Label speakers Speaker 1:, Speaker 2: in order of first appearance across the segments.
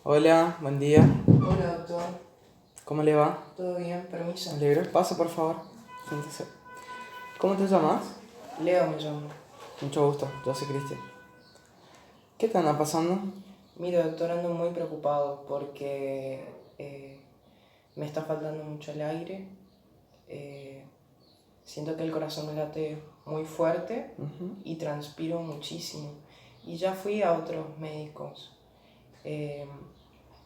Speaker 1: Hola, buen día.
Speaker 2: Hola, doctor.
Speaker 1: ¿Cómo le va?
Speaker 2: ¿Todo bien? Permiso.
Speaker 1: Me alegro. Pasa, por favor. Siéntese. ¿Cómo te llamas?
Speaker 2: Leo me llamo.
Speaker 1: Mucho gusto, yo soy Cristian. ¿Qué te anda pasando?
Speaker 2: Mira, doctor, ando muy preocupado porque me está faltando mucho el aire. eh, Siento que el corazón me late muy fuerte
Speaker 1: Ujú.
Speaker 2: y transpiro muchísimo. Y ya fui a otros médicos eh,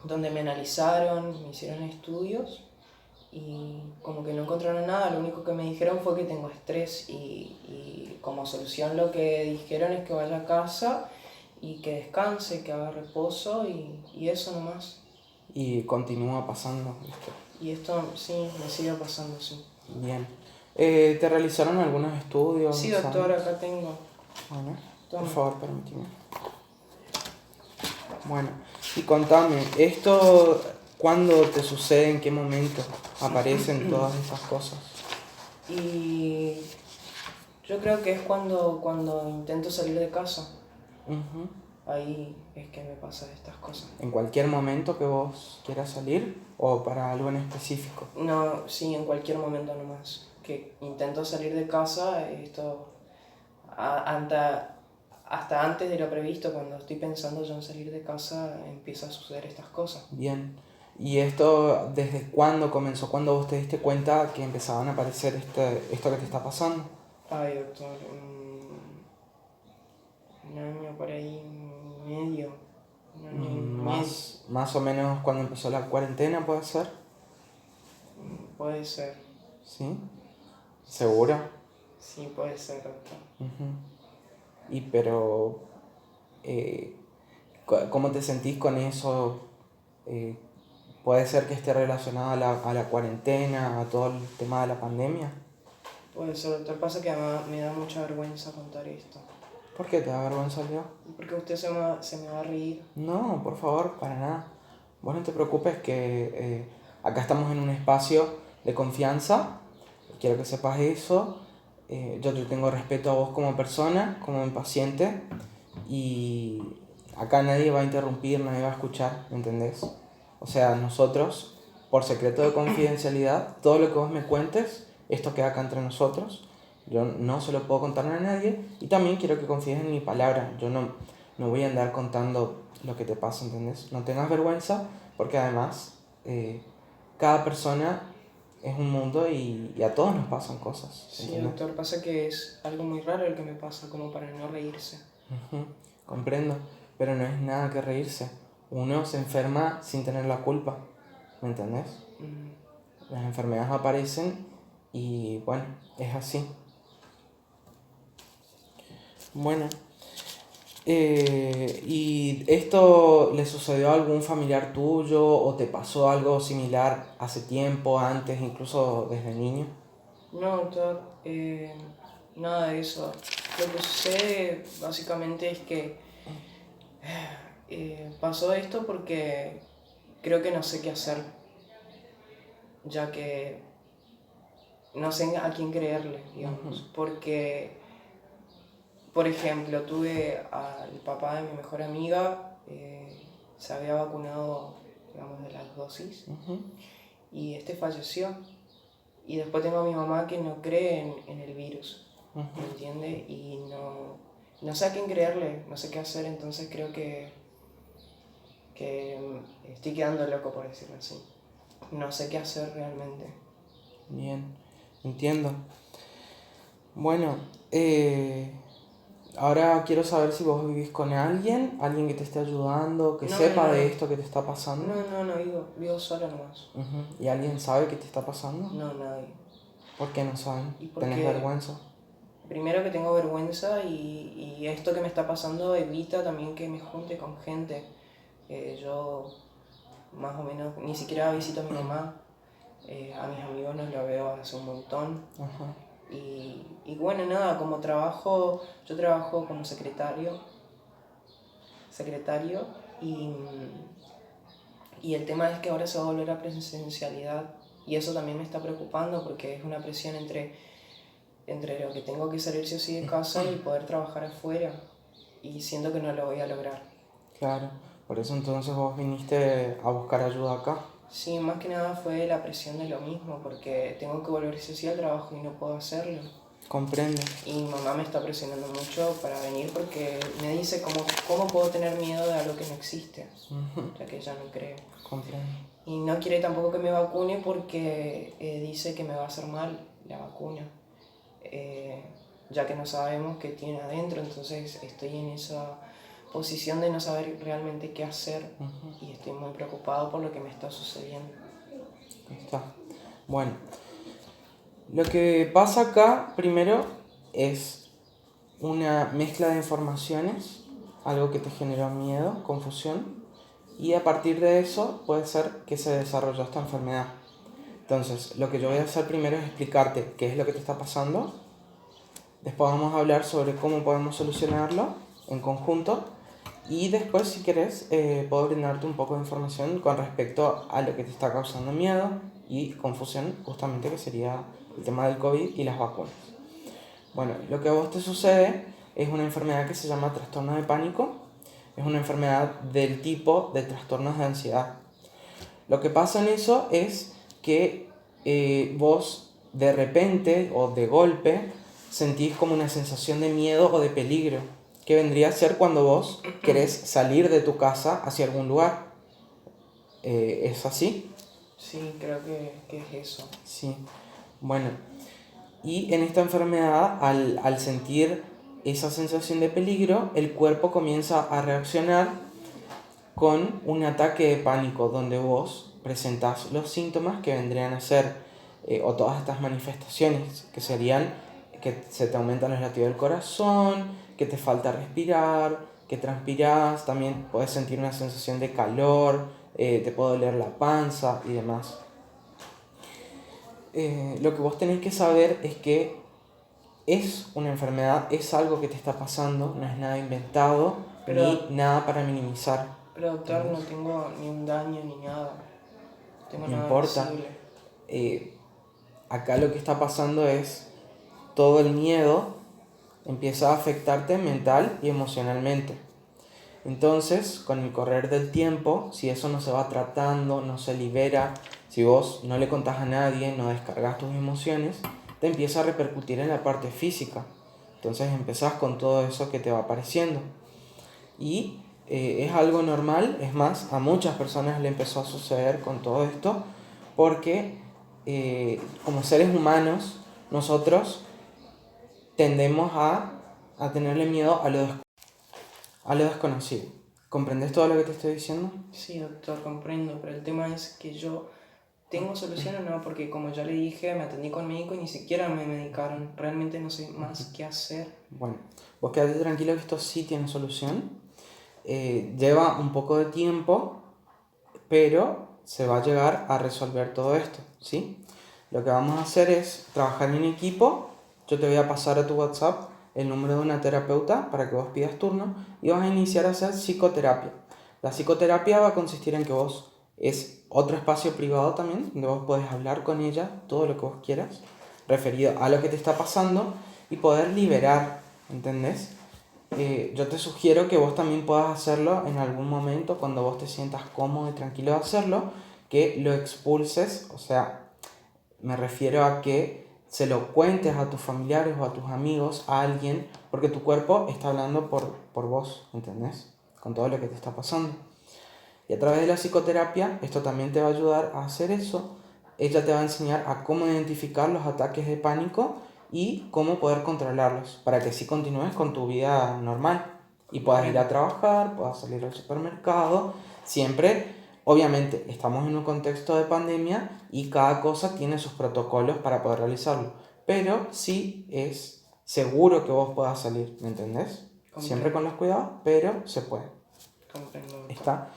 Speaker 2: donde me analizaron, me hicieron estudios y como que no encontraron nada. Lo único que me dijeron fue que tengo estrés y como solución lo que dijeron es que vaya a casa y que descanse, que haga reposo y eso nomás.
Speaker 1: Y continúa pasando, ¿viste?
Speaker 2: Y esto sí, me sigue pasando, sí.
Speaker 1: Bien. ¿Te realizaron algunos estudios,
Speaker 2: Sí, doctor,
Speaker 1: exámenes?
Speaker 2: acá tengo.
Speaker 1: Bueno, por
Speaker 2: Tome.
Speaker 1: favor, permíteme. Bueno, y contame, ¿esto cuándo te sucede? ¿En qué momento aparecen todas estas cosas?
Speaker 2: Y yo creo que es cuando intento salir de casa.
Speaker 1: Ujú.
Speaker 2: Ahí es que me pasan estas cosas.
Speaker 1: ¿En cualquier momento que vos quieras salir o para algo en específico?
Speaker 2: No, sí, en cualquier momento nomás. Que intento salir de casa, hasta, hasta antes de lo previsto, cuando estoy pensando yo en salir de casa, empieza a suceder estas cosas.
Speaker 1: Bien. ¿Y esto desde cuándo comenzó? ¿Cuándo vos te diste cuenta que empezaban a aparecer esto que te está pasando?
Speaker 2: Ay, doctor, un año por ahí, medio, un año y medio,
Speaker 1: Más o menos cuando empezó la cuarentena, ¿puede ser?
Speaker 2: puede ser,
Speaker 1: ¿Sí? ¿Seguro?
Speaker 2: sí, puede ser, doctor.
Speaker 1: Ujú. Y pero, eh, ¿cómo te sentís con eso? Eh, ¿Puede ser que esté relacionado a la cuarentena, a todo el tema de la pandemia?
Speaker 2: Puede ser, doctor. Pasa que me da mucha vergüenza contar esto.
Speaker 1: ¿Por qué te da vergüenza, Leo?
Speaker 2: Porque usted se me va a reír.
Speaker 1: No, por favor, para nada. Vos no te preocupes que acá estamos en un espacio de confianza. Quiero que sepas eso. Yo te tengo respeto a vos como persona, como mi paciente. Y acá nadie va a interrumpir, nadie va a escuchar, ¿me entendés? O sea, nosotros, por secreto de confidencialidad, todo lo que vos me cuentes, esto queda acá entre nosotros. Yo no se lo puedo contar a nadie. Y también quiero que confíes en mi palabra. Yo no voy a andar contando lo que te pasa, ¿entendés? No tengas vergüenza, porque además cada persona es un mundo y a todos nos pasan cosas,
Speaker 2: Sí,
Speaker 1: ¿entendés?
Speaker 2: doctor. Pasa que es algo muy raro el que me pasa, como para no reírse.
Speaker 1: Ujú, comprendo, pero no es nada que reírse. Uno se enferma sin tener la culpa, ¿me entendés?
Speaker 2: Mm,
Speaker 1: Las enfermedades aparecen y bueno, es así. Bueno, ¿y esto le sucedió a algún familiar tuyo o te pasó algo similar hace tiempo, antes, incluso desde niño?
Speaker 2: No, doctor. Nada de eso. Lo que sucede básicamente es que pasó esto porque creo que no sé qué hacer, ya que no sé a quién creerle,
Speaker 1: Ujú,
Speaker 2: digamos. Porque, por ejemplo, tuve al papá de mi mejor amiga, se había vacunado, digamos, de las dosis,
Speaker 1: ujú.
Speaker 2: y este falleció. Y después tengo a mi mamá que no cree en el virus,
Speaker 1: Ujú.
Speaker 2: ¿me entiende? Y no sé a quién creerle, no sé qué hacer, entonces creo que estoy quedando loco, por decirlo así. No sé qué hacer realmente.
Speaker 1: Bien, entiendo. Bueno, ahora quiero saber si vos vivís con alguien, alguien que te esté ayudando, que
Speaker 2: No, no,
Speaker 1: sepa
Speaker 2: no,
Speaker 1: de
Speaker 2: no.
Speaker 1: esto que te está pasando.
Speaker 2: No, vivo sola nomás.
Speaker 1: Ujú. ¿Y alguien sabe que te está pasando?
Speaker 2: No, nadie.
Speaker 1: ¿Por qué no saben?
Speaker 2: Y
Speaker 1: ¿Tenés
Speaker 2: porque
Speaker 1: vergüenza?
Speaker 2: primero que tengo vergüenza y esto que me está pasando evita también que me junte con gente. Yo más o menos ni siquiera visito a mi mamá, a mis amigos no los veo hace un montón.
Speaker 1: Ajá.
Speaker 2: Y bueno, nada, como trabajo, yo trabajo como secretario y el tema es que ahora se va a volver a presencialidad y eso también me está preocupando porque es una presión entre lo que tengo que salir sí o sí de casa y poder trabajar afuera y siento que no lo voy a lograr.
Speaker 1: Claro. Por eso entonces vos viniste a buscar ayuda acá.
Speaker 2: Sí, más que nada fue la presión de lo mismo, porque tengo que volver sí al trabajo y no puedo hacerlo.
Speaker 1: Comprendo.
Speaker 2: Y mi mamá me está presionando mucho para venir porque me dice cómo puedo tener miedo de algo que no existe, ya que ella no cree.
Speaker 1: Comprendo.
Speaker 2: Y no quiere tampoco que me vacune porque dice que me va a hacer mal la vacuna, ya que no sabemos qué tiene adentro, entonces estoy en esa posición de no saber realmente qué hacer y estoy muy preocupado por lo que me está sucediendo.
Speaker 1: Ahí está. Bueno, lo que pasa acá primero es una mezcla de informaciones, algo que te generó miedo, confusión, y a partir de eso puede ser que se desarrolló esta enfermedad. Entonces, lo que yo voy a hacer primero es explicarte qué es lo que te está pasando. Después vamos a hablar sobre cómo podemos solucionarlo en conjunto. Y después, si querés, puedo brindarte un poco de información con respecto a lo que te está causando miedo y confusión, justamente que sería el tema del COVID y las vacunas. Bueno, lo que a vos te sucede es una enfermedad que se llama trastorno de pánico. Es una enfermedad del tipo de trastornos de ansiedad. Lo que pasa en eso es que vos de repente o de golpe sentís como una sensación de miedo o de peligro, que vendría a ser cuando vos querés salir de tu casa hacia algún lugar. ¿Es así?
Speaker 2: Sí, creo que es eso.
Speaker 1: Sí. Bueno, y en esta enfermedad, al sentir esa sensación de peligro, el cuerpo comienza a reaccionar con un ataque de pánico donde vos presentás los síntomas que vendrían a ser o todas estas manifestaciones que serían que se te aumentan los latidos del corazón, que te falta respirar, que transpirás, también puedes sentir una sensación de calor, te puede doler la panza y demás. Lo que vos tenés que saber es que es una enfermedad, es algo que te está pasando, no es nada inventado ni nada para minimizar.
Speaker 2: Pero doctor, no tengo ni un daño ni nada. Tengo
Speaker 1: No
Speaker 2: nada
Speaker 1: importa.
Speaker 2: visible.
Speaker 1: Acá lo que está pasando es todo el miedo empieza a afectarte mental y emocionalmente. Entonces, con el correr del tiempo, si eso no se va tratando, no se libera, si vos no le contás a nadie, no descargas tus emociones, te empieza a repercutir en la parte física. Entonces empezás con todo eso que te va apareciendo. Y es algo normal, es más, a muchas personas le empezó a suceder con todo esto, porque como seres humanos, nosotros tendemos a tenerle miedo a lo desconocido. ¿Comprendes todo lo que te estoy diciendo?
Speaker 2: Sí, doctor, comprendo, pero el tema es que yo tengo solución o no, porque como ya le dije, me atendí con médico y ni siquiera me medicaron. Realmente no sé más qué hacer.
Speaker 1: Bueno, vos quedate tranquilo que esto sí tiene solución. Lleva un poco de tiempo, pero se va a llegar a resolver todo esto, ¿sí? Lo que vamos a hacer es trabajar en equipo. Yo te voy a pasar a tu WhatsApp el número de una terapeuta para que vos pidas turno y vas a iniciar a hacer psicoterapia. La psicoterapia va a consistir en que vos es otro espacio privado también, donde vos podés hablar con ella todo lo que vos quieras, referido a lo que te está pasando y poder liberar, ¿entendés? Yo te sugiero que vos también puedas hacerlo en algún momento cuando vos te sientas cómodo y tranquilo de hacerlo, que lo expulses, o sea, me refiero a que se lo cuentes a tus familiares o a tus amigos, a alguien, porque tu cuerpo está hablando por vos, ¿entendés? Con todo lo que te está pasando. Y a través de la psicoterapia, esto también te va a ayudar a hacer eso. Ella te va a enseñar a cómo identificar los ataques de pánico y cómo poder controlarlos para que así continúes con tu vida normal y puedas ir a trabajar, puedas salir al supermercado, siempre, obviamente, estamos en un contexto de pandemia y cada cosa tiene sus protocolos para poder realizarlo, pero sí es seguro que vos puedas salir, ¿me entendés? Siempre con los cuidados, pero se puede.
Speaker 2: Comprendo.
Speaker 1: Está.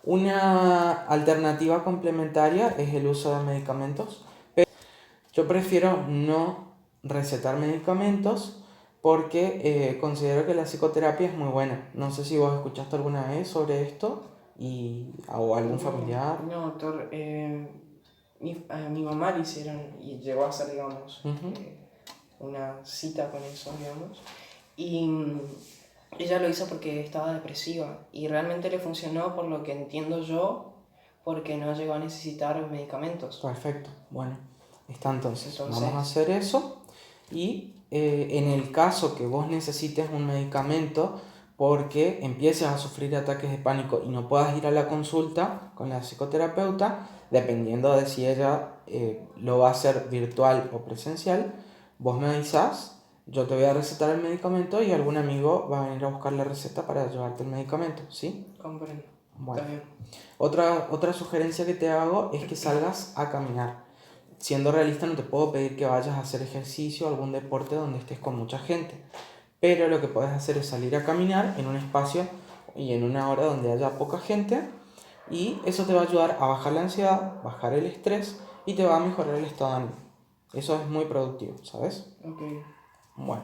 Speaker 1: Una alternativa complementaria es el uso de medicamentos. Yo prefiero no recetar medicamentos porque considero que la psicoterapia es muy buena. No sé si vos escuchaste alguna vez sobre esto o algún familiar.
Speaker 2: No, doctor, a mi mamá le hicieron y llegó a hacer, digamos, una cita con eso, digamos. Y ella lo hizo porque estaba depresiva y realmente le funcionó por lo que entiendo yo, porque no llegó a necesitar medicamentos.
Speaker 1: Perfecto, bueno, está entonces.
Speaker 2: Entonces,
Speaker 1: Vamos a hacer eso y en el caso que vos necesites un medicamento porque empieces a sufrir ataques de pánico y no puedas ir a la consulta con la psicoterapeuta, dependiendo de si ella lo va a hacer virtual o presencial, vos me avisás, yo te voy a recetar el medicamento y algún amigo va a venir a buscar la receta para llevarte el medicamento, ¿sí?
Speaker 2: comprendo.
Speaker 1: Bueno.
Speaker 2: Está bien.
Speaker 1: Otra sugerencia que te hago es que salgas a caminar. Siendo realista, no te puedo pedir que vayas a hacer ejercicio o algún deporte donde estés con mucha gente, pero lo que puedes hacer es salir a caminar en un espacio y en una hora donde haya poca gente, y eso te va a ayudar a bajar la ansiedad, bajar el estrés y te va a mejorar el estado de ánimo. Eso es muy productivo, ¿sabes?
Speaker 2: Ok.
Speaker 1: Bueno,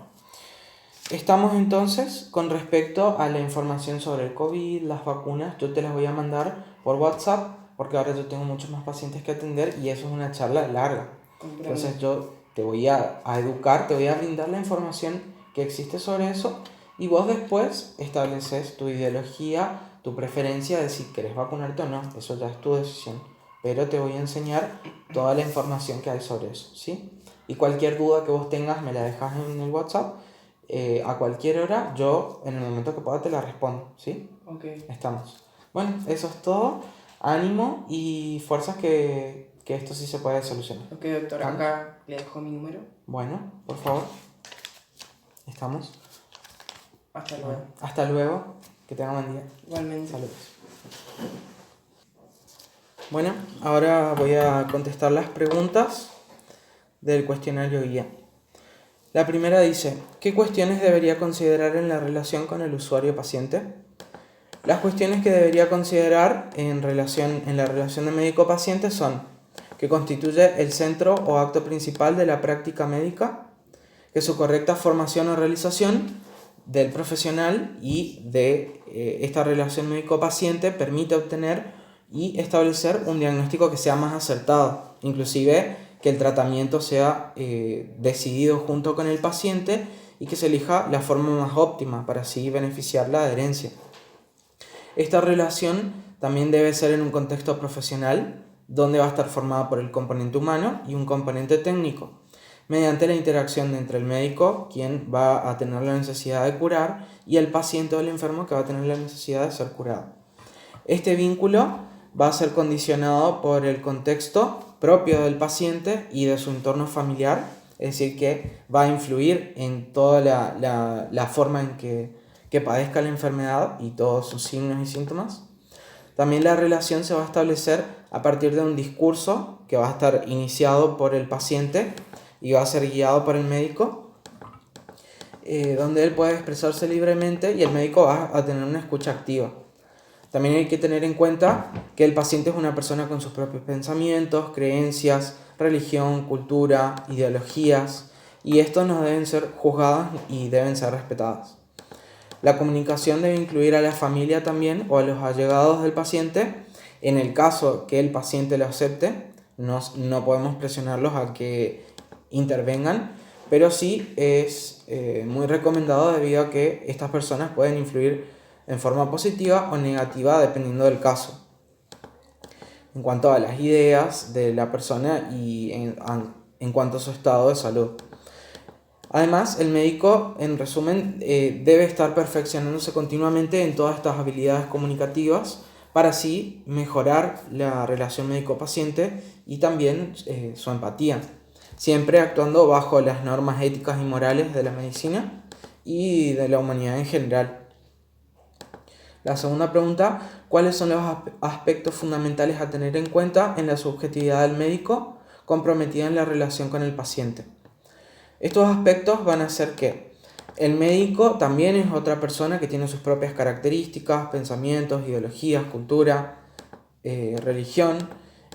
Speaker 1: estamos entonces con respecto a la información sobre el COVID, las vacunas. Yo te las voy a mandar por WhatsApp porque ahora yo tengo muchos más pacientes que atender y eso es una charla larga.
Speaker 2: Comprendo.
Speaker 1: Entonces yo te voy a educar, te voy a brindar la información que existe sobre eso y vos después estableces tu ideología, tu preferencia de si querés vacunarte o no. Eso ya es tu decisión. Pero te voy a enseñar toda la información que hay sobre eso, ¿sí? Y cualquier duda que vos tengas me la dejas en el WhatsApp. A cualquier hora, yo en el momento que pueda te la respondo, ¿sí?
Speaker 2: Ok.
Speaker 1: Estamos. Bueno, eso es todo. Ánimo y fuerzas que esto sí se puede solucionar.
Speaker 2: Ok, doctor,
Speaker 1: ¿Estamos?
Speaker 2: acá le dejo mi número.
Speaker 1: Bueno, por favor. Estamos.
Speaker 2: Hasta luego.
Speaker 1: Hasta luego. Que tengan buen día.
Speaker 2: Igualmente.
Speaker 1: Saludos. Bueno, ahora voy a contestar las preguntas del cuestionario guía. La primera dice, ¿qué cuestiones debería considerar en la relación con el usuario-paciente? Las cuestiones que debería considerar en la relación de médico-paciente son que constituye el centro o acto principal de la práctica médica, que su correcta formación o realización del profesional y de esta relación médico-paciente permite obtener y establecer un diagnóstico que sea más acertado, inclusive que el tratamiento sea decidido junto con el paciente y que se elija la forma más óptima para así beneficiar la adherencia. Esta relación también debe ser en un contexto profesional, donde va a estar formada por el componente humano y un componente técnico, mediante la interacción entre el médico, quien va a tener la necesidad de curar, y el paciente o el enfermo, que va a tener la necesidad de ser curado. Este vínculo va a ser condicionado por el contexto propio del paciente y de su entorno familiar, es decir, que va a influir en toda la forma en que padezca la enfermedad y todos sus signos y síntomas. También la relación se va a establecer a partir de un discurso que va a estar iniciado por el paciente y va a ser guiado por el médico, donde él puede expresarse libremente y el médico va a tener una escucha activa. También hay que tener en cuenta que el paciente es una persona con sus propios pensamientos, creencias, religión, cultura, ideologías, y estos no deben ser juzgados y deben ser respetados. La comunicación debe incluir a la familia también o a los allegados del paciente. En el caso que el paciente lo acepte, no podemos presionarlos a que intervengan, pero sí es muy recomendado debido a que estas personas pueden influir en forma positiva o negativa dependiendo del caso, en cuanto a las ideas de la persona y en cuanto a su estado de salud. Además, el médico, en resumen, debe estar perfeccionándose continuamente en todas estas habilidades comunicativas para así mejorar la relación médico-paciente y también su empatía, siempre actuando bajo las normas éticas y morales de la medicina y de la humanidad en general. La segunda pregunta, ¿cuáles son los aspectos fundamentales a tener en cuenta en la subjetividad del médico comprometida en la relación con el paciente? Estos aspectos van a hacer que el médico también es otra persona que tiene sus propias características, pensamientos, ideologías, cultura, religión,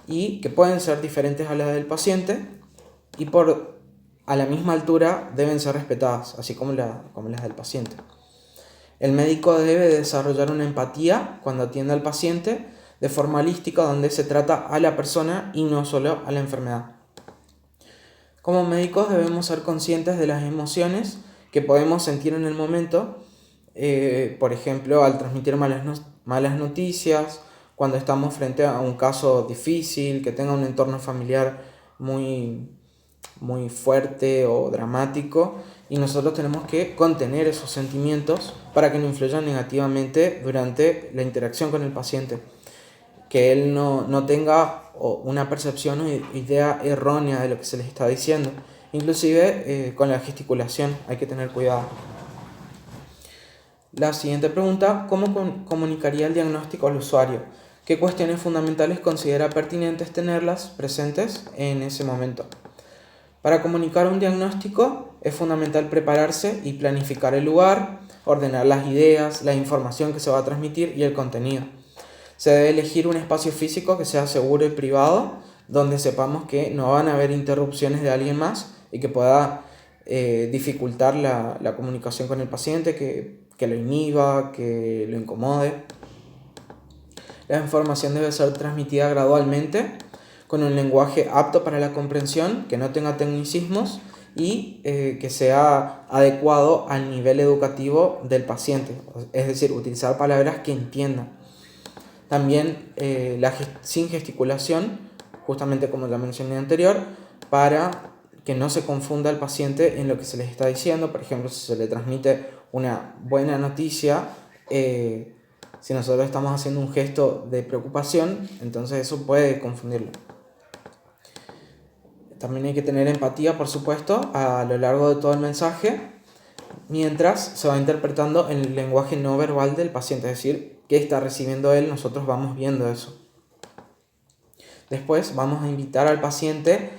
Speaker 1: y que pueden ser diferentes a las del paciente y a la misma altura deben ser respetadas, así como las del paciente. El médico debe desarrollar una empatía cuando atiende al paciente de forma holística, donde se trata a la persona y no solo a la enfermedad. Como médicos debemos ser conscientes de las emociones que podemos sentir en el momento por ejemplo, al transmitir malas noticias, cuando estamos frente a un caso difícil, que tenga un entorno familiar muy, muy fuerte o dramático, y nosotros tenemos que contener esos sentimientos para que no influyan negativamente durante la interacción con el paciente, que él no tenga una percepción o idea errónea de lo que se les está diciendo. Inclusive con la gesticulación hay que tener cuidado. La siguiente pregunta: ¿cómo comunicaría el diagnóstico al usuario? ¿Qué cuestiones fundamentales considera pertinentes tenerlas presentes en ese momento? Para comunicar un diagnóstico es fundamental prepararse y planificar el lugar, ordenar las ideas, la información que se va a transmitir y el contenido. Se debe elegir un espacio físico que sea seguro y privado, donde sepamos que no van a haber interrupciones de alguien más y que pueda dificultar la comunicación con el paciente, que lo inhiba, que lo incomode. La información debe ser transmitida gradualmente, con un lenguaje apto para la comprensión, que no tenga tecnicismos y que sea adecuado al nivel educativo del paciente, es decir, utilizar palabras que entiendan. También sin gesticulación, justamente como la mencioné anterior, para que no se confunda el paciente en lo que se les está diciendo. Por ejemplo, si se le transmite una buena noticia, si nosotros estamos haciendo un gesto de preocupación, entonces eso puede confundirlo. También hay que tener empatía, por supuesto, a lo largo de todo el mensaje, mientras se va interpretando el lenguaje no verbal del paciente, es decir, qué está recibiendo él, nosotros vamos viendo eso. Después vamos a invitar al paciente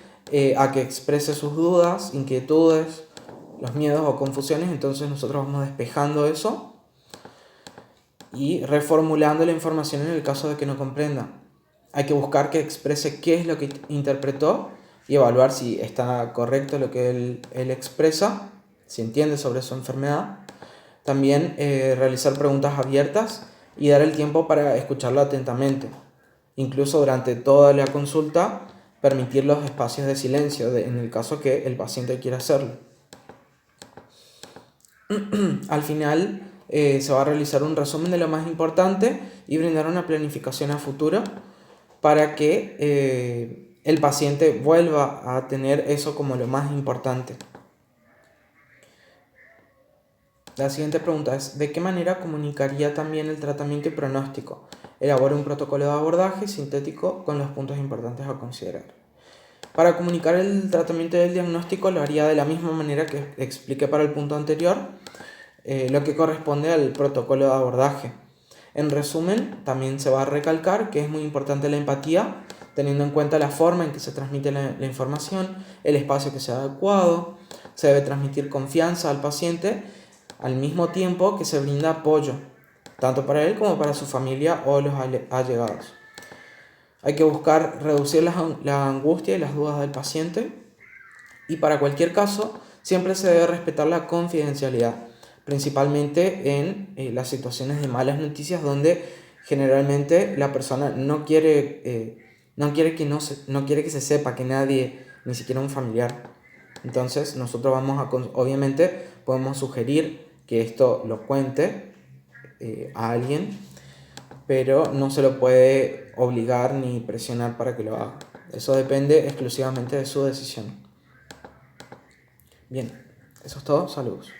Speaker 1: a que exprese sus dudas, inquietudes, los miedos o confusiones, entonces nosotros vamos despejando eso y reformulando la información en el caso de que no comprenda. Hay que buscar que exprese qué es lo que interpretó y evaluar si está correcto lo que él expresa, si entiende sobre su enfermedad. También realizar preguntas abiertas y dar el tiempo para escucharlo atentamente. Incluso durante toda la consulta, permitir los espacios de silencio en el caso que el paciente quiera hacerlo. Al final se va a realizar un resumen de lo más importante y brindar una planificación a futuro para que el paciente vuelva a tener eso como lo más importante. La siguiente pregunta es: ¿de qué manera comunicaría también el tratamiento y pronóstico? Elabora un protocolo de abordaje sintético con los puntos importantes a considerar. Para comunicar el tratamiento y el diagnóstico lo haría de la misma manera que expliqué para el punto anterior, lo que corresponde al protocolo de abordaje. En resumen, también se va a recalcar que es muy importante la empatía, teniendo en cuenta la forma en que se transmite la información, el espacio que sea adecuado. Se debe transmitir confianza al paciente al mismo tiempo que se brinda apoyo, tanto para él como para su familia o los allegados. Hay que buscar reducir la angustia y las dudas del paciente, y para cualquier caso siempre se debe respetar la confidencialidad, principalmente en las situaciones de malas noticias donde generalmente la persona no quiere que se sepa, que nadie, ni siquiera un familiar. Entonces nosotros obviamente podemos sugerir que esto lo cuente a alguien, pero no se lo puede obligar ni presionar para que lo haga. Eso depende exclusivamente de su decisión. Bien, eso es todo. Saludos.